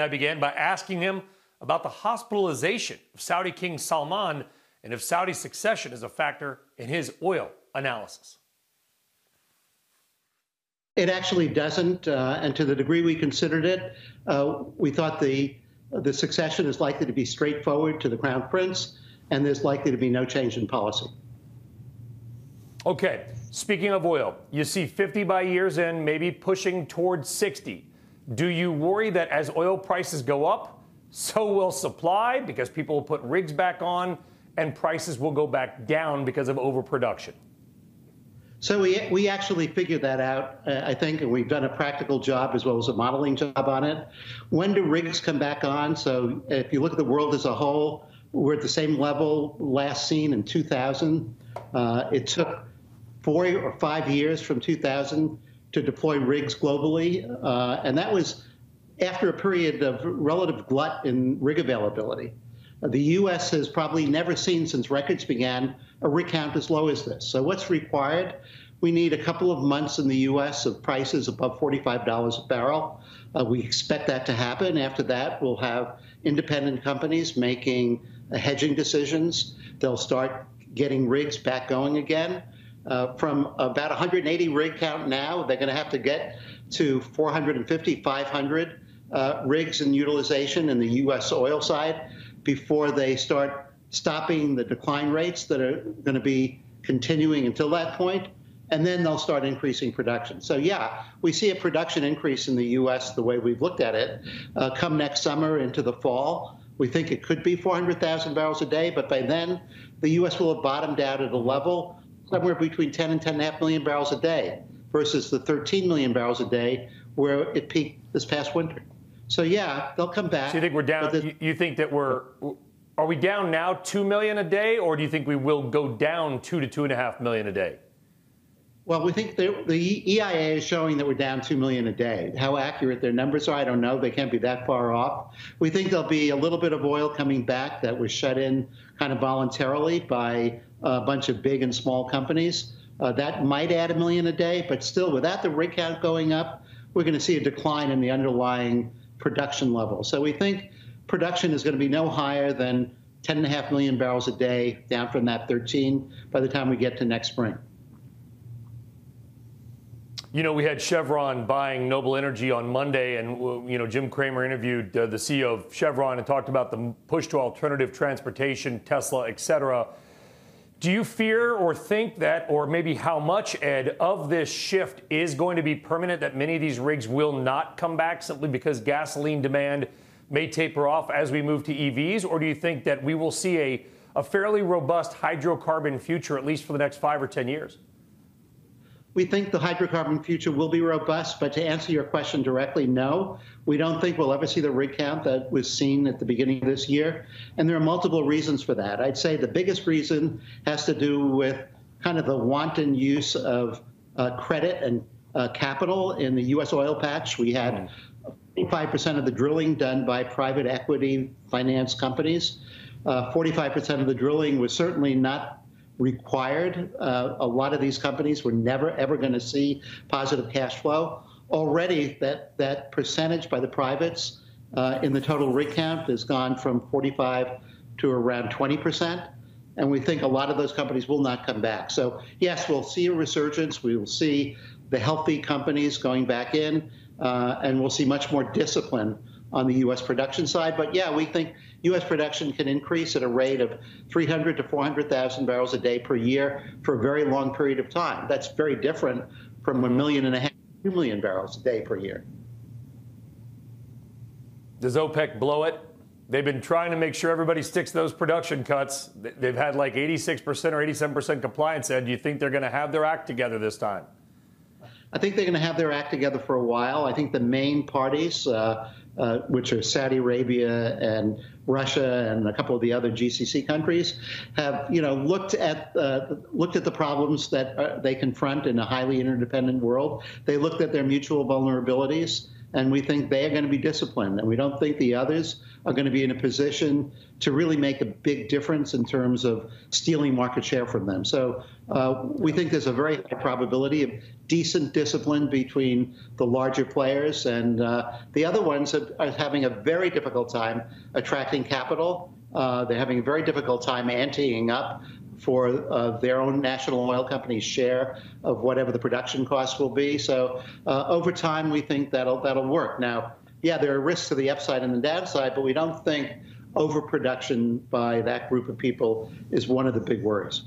I began by asking him about the hospitalization of Saudi King Salman and if Saudi succession is a factor in his oil analysis. It actually doesn't, and to the degree we considered it, we thought the succession is likely to be straightforward to the Crown Prince, and there's likely to be no change in policy. Okay, speaking of oil, you see 50 by year's end, maybe pushing towards 60. Do you worry that as oil prices go up, so will supply because people will put rigs back on and prices will go back down because of overproduction? So we actually figured that out, I think, and we've done a practical job as well as a modeling job on it. When do rigs come back on? So if you look at the world as a whole, we're at the same level last seen in 2000. It took 4 or 5 years from 2000 to deploy rigs globally, and that was after a period of relative glut in rig availability. The U.S. has probably never seen, since records began, a rig count as low as this. So what's required? We need a couple of months in the U.S. of prices above $45 a barrel. We expect that to happen. After that, we'll have independent companies making hedging decisions. They'll start getting rigs back going again. From about 180 rig count now, they're going to have to get to 450, 500 rigs in utilization in the U.S. oil side before they start stopping the decline rates that are going to be continuing until that point, and then they'll start increasing production. So yeah, we see a production increase in the U.S. the way we've looked at it come next summer into the fall. We think it could be 400,000 barrels a day, but by then the U.S. will have bottomed out at a level somewhere between 10 and 10.5 million barrels a day versus the 13 million barrels a day where it peaked this past winter. So yeah, they'll come back. So you think we're down? You think that are we down now 2 million a day, or do you think we will go down 2 to 2.5 million a day? Well, we think the EIA is showing that we're down 2 million a day. How accurate their numbers are, I don't know. They can't be that far off. We think there'll be a little bit of oil coming back that was shut in kind of voluntarily by a bunch of big and small companies. That might add 1 million a day, but still, without the rig count going up, we're going to see a decline in the underlying production level. So we think production is going to be no higher than 10.5 million barrels a day, down from that 13 by the time we get to next spring. You know, we had Chevron buying Noble Energy on Monday, and, you know, Jim Cramer interviewed the CEO of Chevron and talked about the push to alternative transportation, Tesla, et cetera. Do you fear or think that, or maybe how much, Ed, of this shift is going to be permanent, that many of these rigs will not come back simply because gasoline demand may taper off as we move to EVs? Or do you think that we will see a fairly robust hydrocarbon future, at least for the next 5 or 10 years? We think the hydrocarbon future will be robust, but to answer your question directly, no. We don't think we'll ever see the rig count that was seen at the beginning of this year, and there are multiple reasons for that. I'd say the biggest reason has to do with kind of the wanton use of credit and capital in the U.S. oil patch. We had 45% of the drilling done by private equity finance companies. 45% of the drilling was certainly not required. A lot of these companies were never, ever going to see positive cash flow. Already, that percentage by the privates in the total rig count has gone from 45 to around 20%. And we think a lot of those companies will not come back. So, yes, we'll see a resurgence. We will see the healthy companies going back in, and we'll see much more discipline on the U.S. production side. But, yeah, we think U.S. production can increase at a rate of 300 to 400,000 barrels a day per year for a very long period of time. That's very different from 1.5 million, 2 million barrels a day per year. Does OPEC blow it? They've been trying to make sure everybody sticks to those production cuts. They've had like 86% or 87% compliance. Ed, do you think they're going to have their act together this time? I think they're going to have their act together for a while. I think the main parties, which are Saudi Arabia and Russia and a couple of the other GCC countries, have looked at the problems that they confront in a highly interdependent world. They looked at their mutual vulnerabilities, and we think they are going to be disciplined, and we don't think the others are going to be in a position to really make a big difference in terms of stealing market share from them. So we think there's a very high probability of decent discipline between the larger players, and the other ones are having a very difficult time attracting capital. They're having a very difficult time anteing up for their own national oil companies' share of whatever the production costs will be. So over time, we think that'll work. Now, yeah, there are risks to the upside and the downside, but we don't think overproduction by that group of people is one of the big worries.